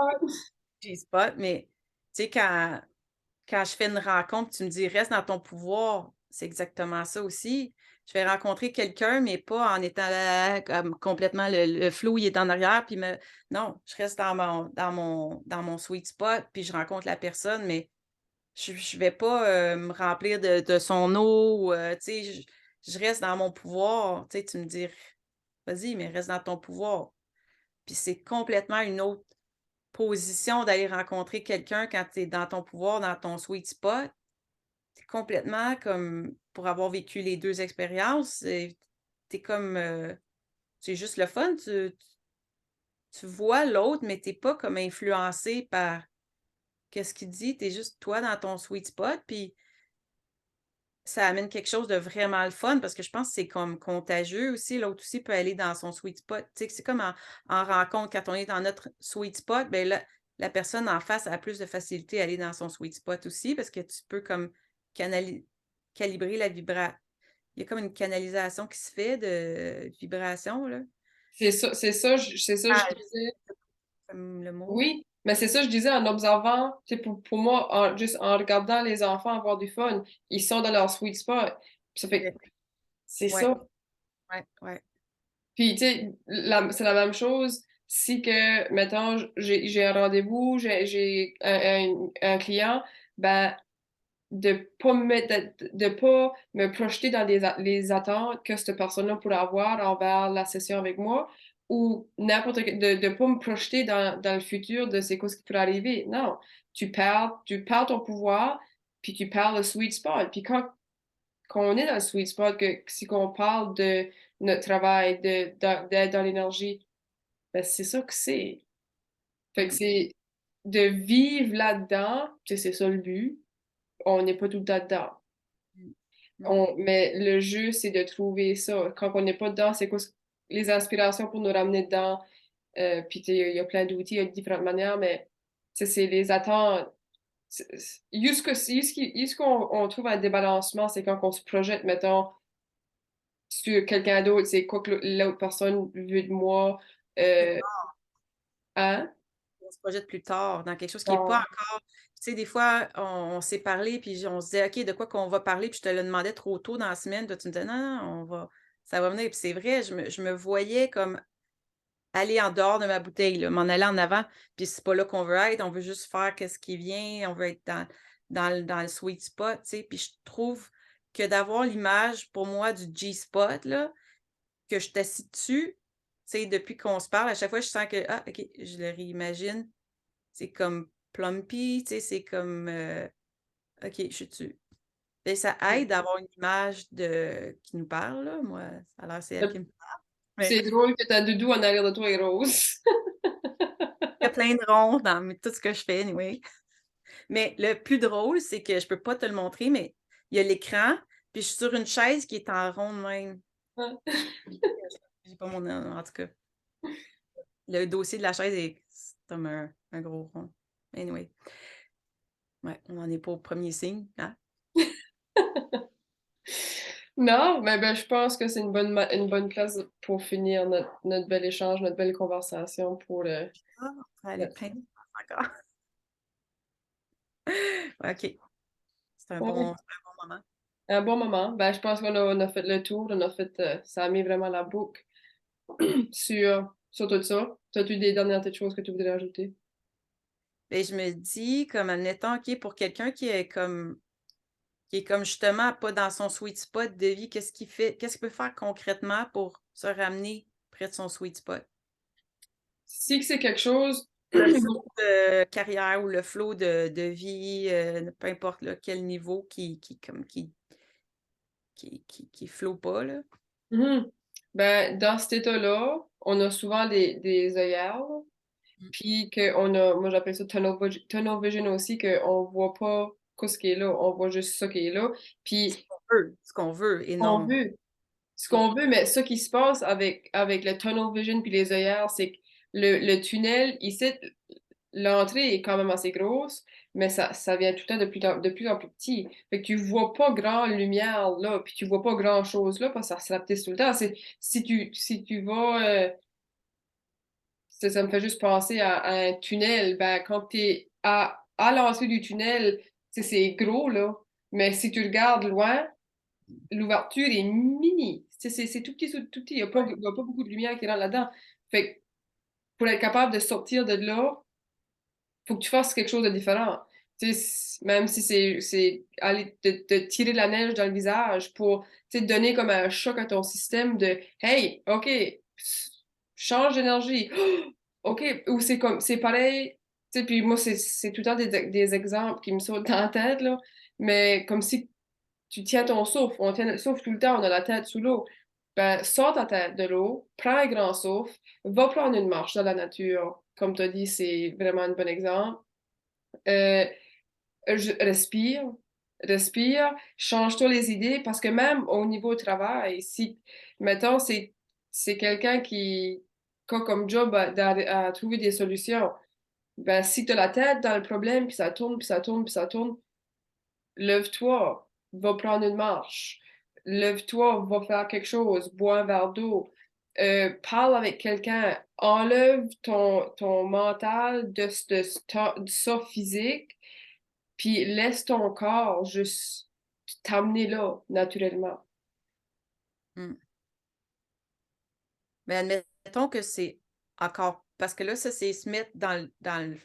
G-spot, mais tu sais, quand je fais une rencontre, tu me dis: «Reste dans ton pouvoir», c'est exactement ça aussi. Je vais rencontrer quelqu'un, mais pas en étant là, comme complètement le flow, il est en arrière, puis non, je reste dans mon sweet spot, puis je rencontre la personne, mais je vais pas, me remplir de son eau ou, tu sais, je reste dans mon pouvoir. Tu sais, tu me dis: «Vas-y, mais reste dans ton pouvoir». Puis c'est complètement une autre position d'aller rencontrer quelqu'un quand tu es dans ton pouvoir, dans ton sweet spot. Tu complètement comme pour avoir vécu les 2 expériences, tu comme, c'est juste le fun. Tu vois l'autre, mais tu pas comme influencé par qu'est-ce qu'il dit. Tu es juste toi dans ton sweet spot, puis ça amène quelque chose de vraiment le fun parce que je pense que c'est comme contagieux aussi. L'autre aussi peut aller dans son sweet spot. Tu sais, c'est comme en rencontre, quand on est dans notre sweet spot, ben là, la personne en face a plus de facilité à aller dans son sweet spot aussi parce que tu peux comme calibrer la vibra. Il y a comme une canalisation qui se fait de vibration, là. C'est ça, je Ah, je sais disais. pas comme le mot. Oui, mais c'est ça, je disais en observant, tu sais, pour moi, juste en regardant les enfants avoir du fun, ils sont dans leur sweet spot. Ça fait, Ouais, c'est ouais, ça. ouais, ouais. Puis, tu sais, c'est la même chose si que, mettons, j'ai un rendez-vous, j'ai un client, ben, de pas me projeter dans les attentes que cette personne-là pourrait avoir envers la session avec moi ou de pas me projeter dans le futur de c'est quoi ce qui pourrait arriver. Non, tu perds ton pouvoir, puis tu perds le sweet spot. Puis quand on est dans le sweet spot, si qu'on parle de notre travail, d'être dans l'énergie, ben c'est ça que c'est. Fait que Mmh, c'est de vivre là-dedans, tu sais, c'est ça le but. On n'est pas tout le temps dedans. mmh. Non. Mais le jeu, c'est de trouver ça. Quand on n'est pas dedans, c'est quoi les inspirations pour nous ramener dedans? Puis tu sais, il y a plein d'outils, il y a différentes manières, mais tu sais, c'est les attentes. Jusqu'on on trouve un débalancement, c'est quand on se projette, mettons, sur quelqu'un d'autre, c'est quoi que l'autre personne veut de moi. Plus Euh, tard, hein? on se projette plus tard dans quelque chose qui est pas Non. encore tu sais, des fois, on s'est parlé, puis on se disait: «OK, de quoi qu'on va parler?» Puis je te le demandais trop tôt dans la semaine, toi, tu me disais: «Non, non, ça va venir». Puis c'est vrai, je me voyais comme aller en dehors de ma bouteille, là, m'en aller en avant, puis c'est pas là qu'on veut être, on veut juste faire qu'est-ce qui vient, on veut être dans le sweet spot, tu sais? Puis je trouve que d'avoir l'image, pour moi, du G-spot, là, que je suis assis dessus, tu sais, depuis qu'on se parle, à chaque fois, je sens que: «Ah, OK», je le réimagine, c'est comme plumpy, tu sais, c'est comme, OK, je suis dessus. Et ça aide d'avoir une image qui nous parle, là. Moi, ça a l'air c'est elle qui me parle, mais C'est drôle que ta doudou en arrière de toi est rose. il y a plein de ronds dans tout ce que je fais anyway. Mais le plus drôle, c'est que je peux pas te le montrer, mais il y a l'écran, puis je suis sur une chaise qui est en rond de même. J'ai pas mon en tout cas, le dossier de la chaise c'est comme un gros rond. Anyway, ouais, on n'en est pas au premier signe, hein? Non, mais ben, je pense que c'est une bonne place pour finir notre bel échange, notre belle conversation pour Ah, on pourrait aller le- plein de fois encore. OK. Ouais, C'est un bon moment. un bon moment. Ben, je pense on a fait le tour, on a fait, ça a mis vraiment la boucle sur tout ça. T'as-tu des dernières petites choses que tu voudrais ajouter? Et je me dis, comme admettons, OK, pour quelqu'un qui est comme justement pas dans son sweet spot de vie, qu'est-ce qu'il peut faire concrètement pour se ramener près de son sweet spot? Si que c'est quelque chose, Le flow de carrière ou le flow de vie, peu importe là, quel niveau qui flow pas, là. Mhm. Ben, dans cet état-là, on a souvent des œillères, Mmh. puis moi j'appelle ça tunnel vision aussi, qu'on voit pas ce qui est là, on voit juste ça qui est là. Puis Ce qu'on veut et on non. veut ce Mmh. qu'on veut, mais ce qui se passe avec le tunnel vision puis les œillères, c'est que le tunnel, ici, l'entrée est quand même assez grosse, mais ça vient tout le temps de plus en plus petit. Fait que tu vois pas grand lumière là, puis tu vois pas grand-chose là, parce que ça se rapetisse tout le temps. Si tu vas, ça me fait juste penser à un tunnel, ben quand t'es à l'entrée du tunnel, c'est gros là, mais si tu regardes loin, l'ouverture est mini. C'est tout petit, tout petit. Il y a pas beaucoup de lumière qui rentre là-dedans. Fait que pour être capable de sortir de là, faut que tu fasses quelque chose de différent. Même si c'est aller te tirer de la neige dans le visage pour donner comme un choc à ton système de Hey, OK, change d'énergie. OK, ou c'est comme c'est pareil. Puis moi, c'est tout le temps des exemples qui me sautent dans la tête, là. Mais comme si tu tiens ton souffle, on tient notre souffle tout le temps, on a la tête sous l'eau. Ben, sors ta tête de l'eau, prends un grand souffle, va prendre une marche dans la nature. Comme tu as dit, c'est vraiment un bon exemple. Euh, respire, respire, change-toi les idées, parce que même au niveau du travail, si, mettons, c'est quelqu'un qui a comme job à trouver des solutions, ben, si tu as la tête dans le problème, puis ça tourne, puis ça tourne, puis ça tourne, lève-toi, va prendre une marche. Lève-toi, va faire quelque chose, bois un verre d'eau. Parle avec quelqu'un. Enlève ton mental de ça physique, puis laisse ton corps juste t'amener là, naturellement. Mmh. Mais admettons que c'est encore parce que là, ça, c'est se mettre dans le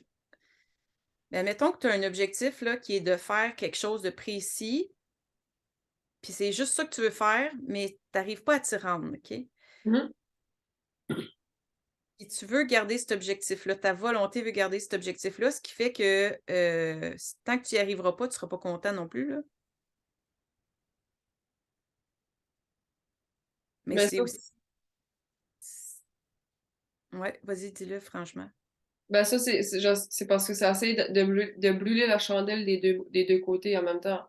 mais admettons que tu as un objectif là, qui est de faire quelque chose de précis, puis c'est juste ça que tu veux faire, mais tu arrives pas à t'y rendre, OK? Mhm. Puis tu veux garder cet objectif-là, ta volonté veut garder cet objectif-là, ce qui fait que, tant que tu y arriveras pas, tu seras pas content non plus, là. Mais Mais c'est ça, aussi ouais, vas-y, dis-le franchement. c'est parce que c'est assez de brûler la chandelle des deux côtés en même temps.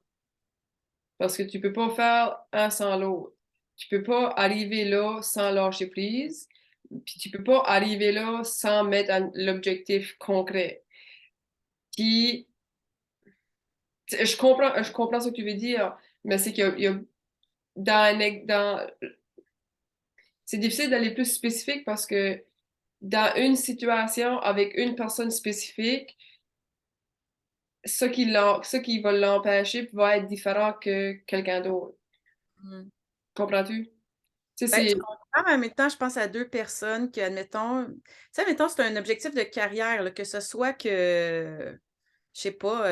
Parce que tu peux pas faire un sans l'autre. Tu peux pas arriver là sans lâcher prise, puis tu peux pas arriver là sans mettre l'objectif concret. Puis, je comprends ce que tu veux dire, mais c'est qu'il y a dans, c'est difficile d'aller plus spécifique parce que dans une situation avec une personne spécifique, ce qui va l'empêcher va être différent que quelqu'un d'autre. Mmh. Comprends-tu? Tu sais, Ben, je c'est. comprends, mais en même temps, je pense à 2 personnes que, admettons tu sais, admettons, c'est un objectif de carrière, là, que ce soit que, je sais pas,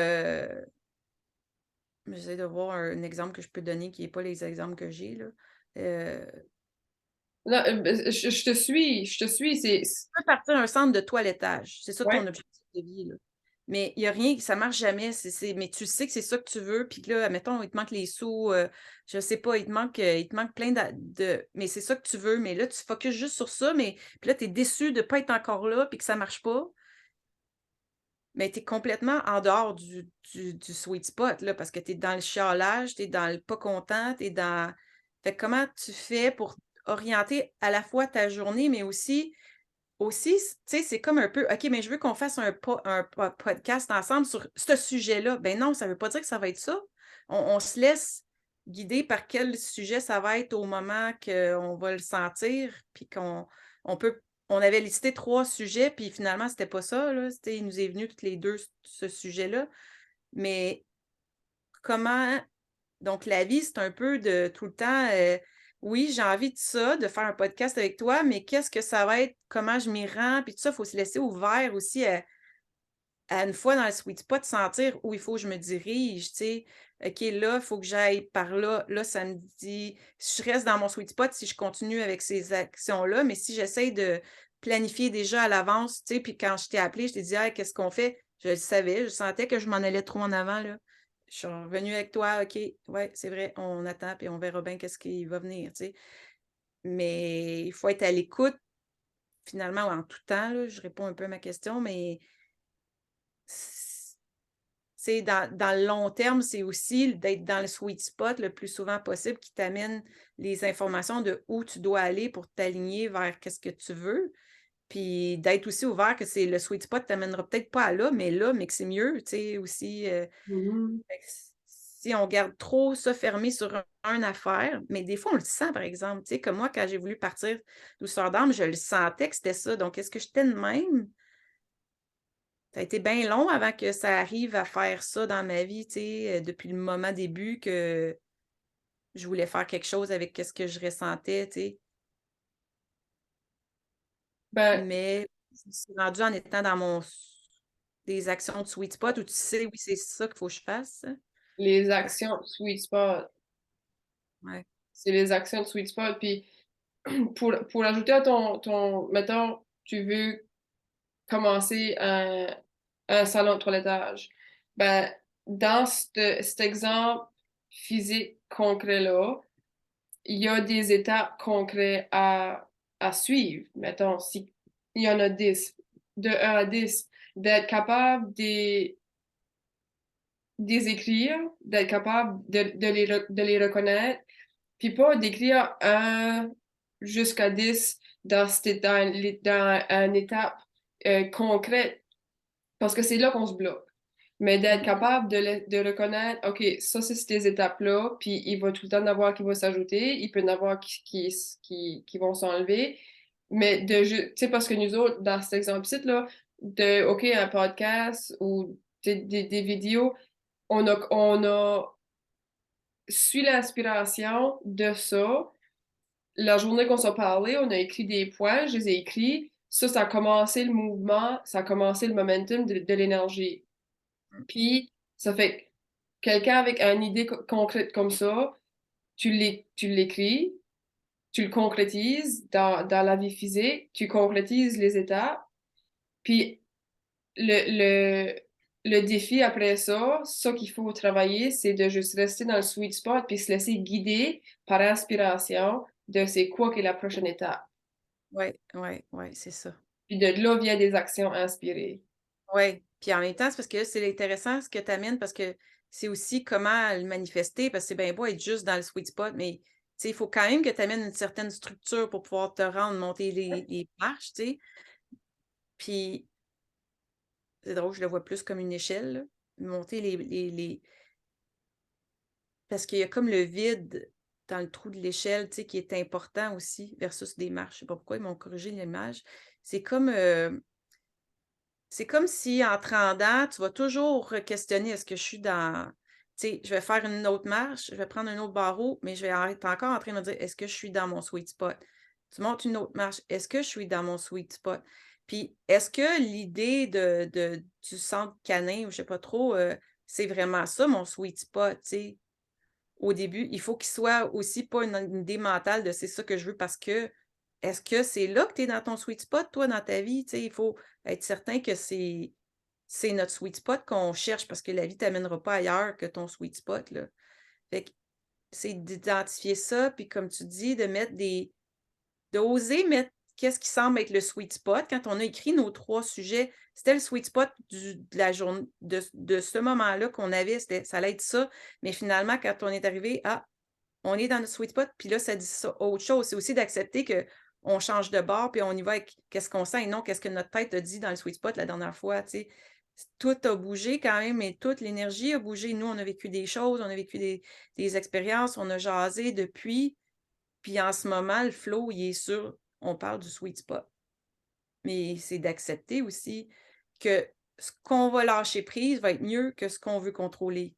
j'essaie de voir un exemple que je peux donner qui est pas les exemples que j'ai, là. Tu Non, je te suis, peux partir d'un centre de toilettage, c'est ça ton ouais. objectif de vie, là. Mais il y a rien ça marche jamais, mais tu sais que c'est ça que tu veux, puis que là, admettons, il te manque les sous, je sais pas, il te manque plein mais c'est ça que tu veux, mais là, tu focuses juste sur ça, mais puis là, tu es déçu de pas être encore là, puis que ça marche pas, mais tu es complètement en dehors du sweet spot, là, parce que tu es dans le chialage, tu es dans le pas content, tu es dans fait que comment tu fais pour orienter à la fois ta journée, mais aussi, tu sais, c'est comme un peu: «OK, mais je veux qu'on fasse un podcast ensemble sur ce sujet-là». Ben non, ça veut pas dire que ça va être ça. On se laisse guidé par quel sujet ça va être au moment qu'on va le sentir, puis on peut on avait listé 3 sujets, puis finalement, c'était pas ça, là. C'était il nous est venu toutes les 2 ce sujet-là. Mais comment donc la vie, c'est un peu de tout le temps, oui, j'ai envie de ça, de faire un podcast avec toi, mais qu'est-ce que ça va être? Comment je m'y rends? Puis tout ça, il faut se laisser ouvert aussi à une fois dans le sweet spot, sentir où il faut que je me dirige, tu sais. OK, là, il faut que j'aille par là. Là, ça me dit si je reste dans mon sweet spot, si je continue avec ces actions-là, mais si j'essaie de planifier déjà à l'avance, tu sais, puis quand je t'ai appelé, je t'ai dit: «Hey, qu'est-ce qu'on fait?» Je le savais, je sentais que je m'en allais trop en avant, là. Je suis revenue avec toi, OK, ouais, c'est vrai, on attend, puis on verra bien qu'est-ce qui va venir, tu sais. Mais il faut être à l'écoute, finalement, en tout temps, là. Je réponds un peu à ma question, mais c'est dans le long terme, c'est aussi d'être dans le sweet spot le plus souvent possible qui t'amène les informations de où tu dois aller pour t'aligner vers qu'est-ce que tu veux. Puis d'être aussi ouvert que c'est le sweet spot t'amènera peut-être pas à là, mais que c'est mieux, tu sais, aussi. Mhm. Fait que si on garde trop ça fermé sur une affaire, mais des fois, on le sent, par exemple. Tu sais, comme moi, quand j'ai voulu partir Douceur d'âme, je le sentais que c'était ça. Donc, est-ce que j'étais de même? Ça a été bien long avant que ça arrive à faire ça dans ma vie, tu sais, depuis le moment début que je voulais faire quelque chose avec ce que je ressentais, tu sais. Ben, Mais je me suis rendue en étant dans des actions de sweet spot où tu sais, oui, c'est ça qu'il faut que je fasse. les Qu'est-ce que actions de sweet spot, ouais, c'est les actions de sweet spot. Puis pour ajouter à mettons, tu veux commencer un salon de toilettage. Ben, dans cet exemple physique concret-là, il y a des étapes concrètes à suivre. Mettons, si il y en a 10, de 1 à 10, d'être capable des écrire, d'être capable de les reconnaître, puis pas d'écrire 1 jusqu'à 10 dans une étape concrète, parce que c'est là qu'on se bloque. Mais d'être mmh, capable de reconnaître, OK, ça, c'est ces étapes-là, puis il va tout le temps en avoir qui vont s'ajouter, il peut y en avoir qui vont s'enlever. Mais tu sais, parce que nous autres, dans cet exemple-ci, là, OK, un podcast ou des vidéos, on a suivi l'inspiration de ça. La journée qu'on s'est parlé, on a écrit des points, je les ai écrits. Ça a commencé le mouvement, ça a commencé le momentum de l'énergie. Puis, ça fait que quelqu'un avec une idée concrète comme ça, tu l'écris, tu le concrétises dans la vie physique, tu concrétises les étapes, puis le, le, le défi après ça qu'il faut travailler, c'est de juste rester dans le sweet spot puis se laisser guider par inspiration de c'est quoi qui est la prochaine étape. ouais, ouais, ouais, c'est ça. Puis de là vient des actions inspirées. Ouais, puis en même temps, c'est parce que c'est intéressant ce que tu amènes parce que c'est aussi comment le manifester parce que c'est bien beau être juste dans le sweet spot, mais tu sais, il faut quand même que tu amènes une certaine structure pour pouvoir te rendre, monter les marches, tu sais. Puis c'est drôle, je le vois plus comme une échelle, là. Monter les parce qu'il y a comme le vide dans le trou de l'échelle, tu sais, qui est important aussi versus des marches. Je sais pas pourquoi ils m'ont corrigé l'image. C'est comme, c'est comme si en te rendant, tu vas toujours questionner: «Est-ce que je suis dans» tu sais, je vais faire une autre marche, je vais prendre un autre barreau, mais je vais être encore en train de me dire: «Est-ce que je suis dans mon sweet spot?» Tu montes une autre marche: «Est-ce que je suis dans mon sweet spot?» Puis est-ce que l'idée du centre canin ou je sais pas trop, c'est vraiment ça mon sweet spot, tu sais? Au début, il faut qu'il soit aussi pas une idée mentale de: «C'est ça que je veux» parce que est-ce que c'est là que tu es dans ton sweet spot, toi, dans ta vie? Tu sais, il faut être certain que c'est notre sweet spot qu'on cherche parce que la vie t'amènera pas ailleurs que ton sweet spot, là. Fait que c'est d'identifier ça, puis comme tu dis, d'oser mettre qu'est-ce qui semble être le sweet spot. Quand on a écrit nos 3 sujets, c'était le sweet spot de la journée de ce moment-là qu'on avait, ça allait être ça. Mais finalement, quand on est arrivé, «Ah, on est dans notre sweet spot», puis là, ça dit ça autre chose. C'est aussi d'accepter que on change de bord, puis on y va avec qu'est-ce qu'on sent et non qu'est-ce que notre tête a dit dans le sweet spot la dernière fois, tu sais? tout a bougé quand même, mais toute l'énergie a bougé. Nous, on a vécu des choses, on a vécu des expériences, on a jasé depuis. Puis en ce moment, le flow, il est sur on parle du sweet spot. Mais c'est d'accepter aussi que ce qu'on va lâcher prise va être mieux que ce qu'on veut contrôler.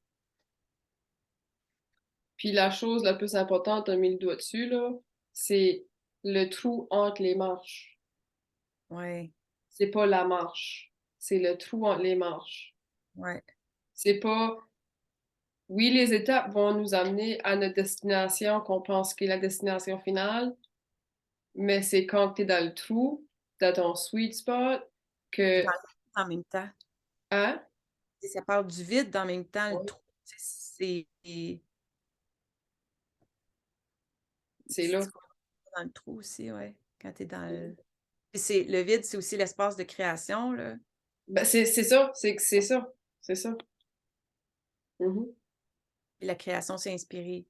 Puis la chose la plus importante, t'as mis le doigt dessus, là, c'est le trou entre les marches. Ouais, C'est pas la marche. C'est le trou entre les marches. ouais, C'est pas. Oui, les étapes vont nous amener à notre destination qu'on pense qu'est la destination finale, mais c'est quand t'es dans le trou, dans ton sweet spot, puis dans que. le vide en même temps. Hein? Et ça parle du vide en même temps, le Ouais, trou. Tu sais, c'est là. c'est dans le trou aussi, ouais, quand tu es dans le puis c'est le vide, c'est aussi l'espace de création, là. Ben, c'est ça, c'est ça. C'est ça. Mhm. Puis la création, c'est inspiré.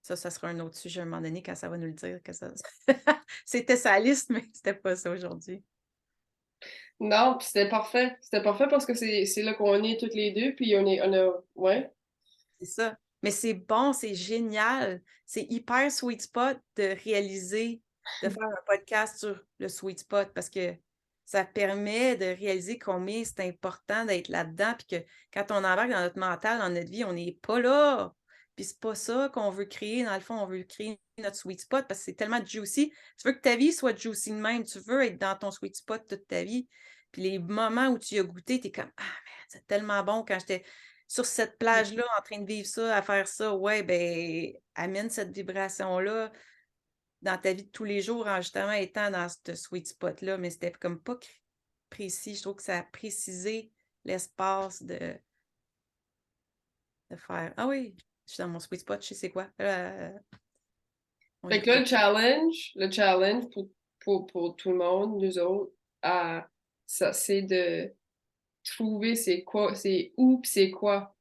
Ça sera un autre sujet à un moment donné quand ça va nous le dire que ça c'était sa liste, mais c'était pas ça aujourd'hui. Non, puis c'était parfait. C'était parfait parce que c'est là qu'on est toutes les deux, puis on a, ouais. C'est ça. Mais c'est bon, c'est génial. C'est hyper sweet spot de réaliser, de faire un podcast sur le sweet spot parce que ça permet de réaliser combien c'est important d'être là-dedans, puis que quand on embarque dans notre mental, dans notre vie, on n'est pas là. Puis c'est pas ça qu'on veut créer. Dans le fond, on veut créer notre sweet spot parce que c'est tellement juicy. Tu veux que ta vie soit juicy de même. Tu veux être dans ton sweet spot toute ta vie. Puis les moments où tu y as goûté, tu es comme ah, man, c'est tellement bon quand j'étais sur cette plage-là, en train de vivre ça, à faire ça, ouais, ben, amène cette vibration-là dans ta vie de tous les jours en justement étant dans ce sweet spot-là. Mais c'était comme pas précis. Je trouve que ça a précisé l'espace de faire ah oui, je suis dans mon sweet spot, je sais c'est quoi. On Fait y que là, retourne. le challenge pour tout le monde, nous autres, ça, c'est de trouver c'est quoi, c'est où pis c'est quoi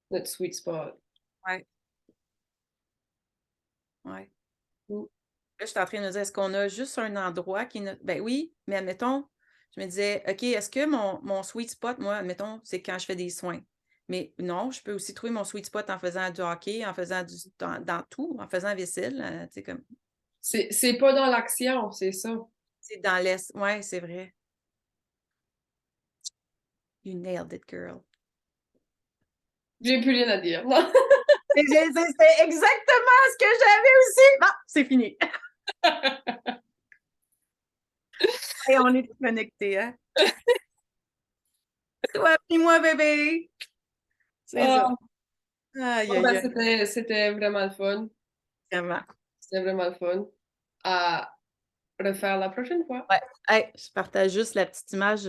notre sweet spot. Ouais, ouais. Mm. Là, je suis en train de me dire, est-ce qu'on a juste un endroit qui est notre. Ben oui, mais admettons, je me disais, OK, est-ce que mon sweet spot, moi, admettons, c'est quand je fais des soins. Mais non, je peux aussi trouver mon sweet spot en faisant du hockey, en faisant dans tout, en faisant la vaisselle, tu sais, comme, C'est pas dans l'action, c'est ça. c'est dans l'est. Ouais, c'est vrai. You nailed it, girl. J'ai plus rien à dire. Non. C'était exactement ce que j'avais aussi. Bon, c'est fini. Et on est connectés, hein? Toi, puis moi, bébé. C'est ça. Ah, Aïe, bon, ben, aïe, aïe. c'était vraiment le fun. Vraiment. C'était vraiment le fun. À refaire la prochaine fois. Ouais. Hey, je partage juste la petite image,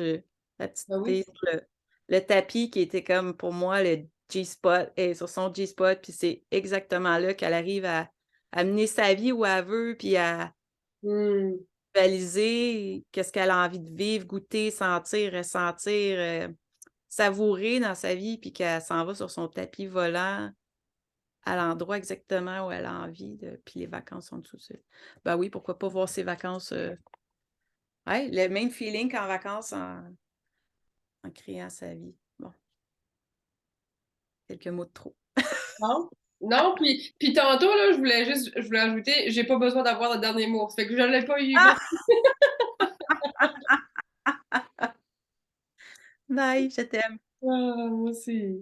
la petite Ben oui. fille sur le tapis qui était comme pour moi le G-spot et sur son G-spot, puis c'est exactement là qu'elle arrive à mener sa vie où elle veut, puis à Hmm. réaliser qu'est-ce qu'elle a envie de vivre, goûter, sentir, ressentir, savourer dans sa vie, puis qu'elle s'en va sur son tapis volant à l'endroit exactement où elle a envie de, puis les vacances sont tout de suite. Ben oui, pourquoi pas voir ses vacances. Ouais, le même feeling qu'en vacances en créant sa vie. Bon, quelques mots de trop. Non? Non, puis tantôt, là, je voulais ajouter, j'ai pas besoin d'avoir le dernier mot. Fait que je l'ai pas eu. Ah! Bye, je t'aime. Ah, moi aussi.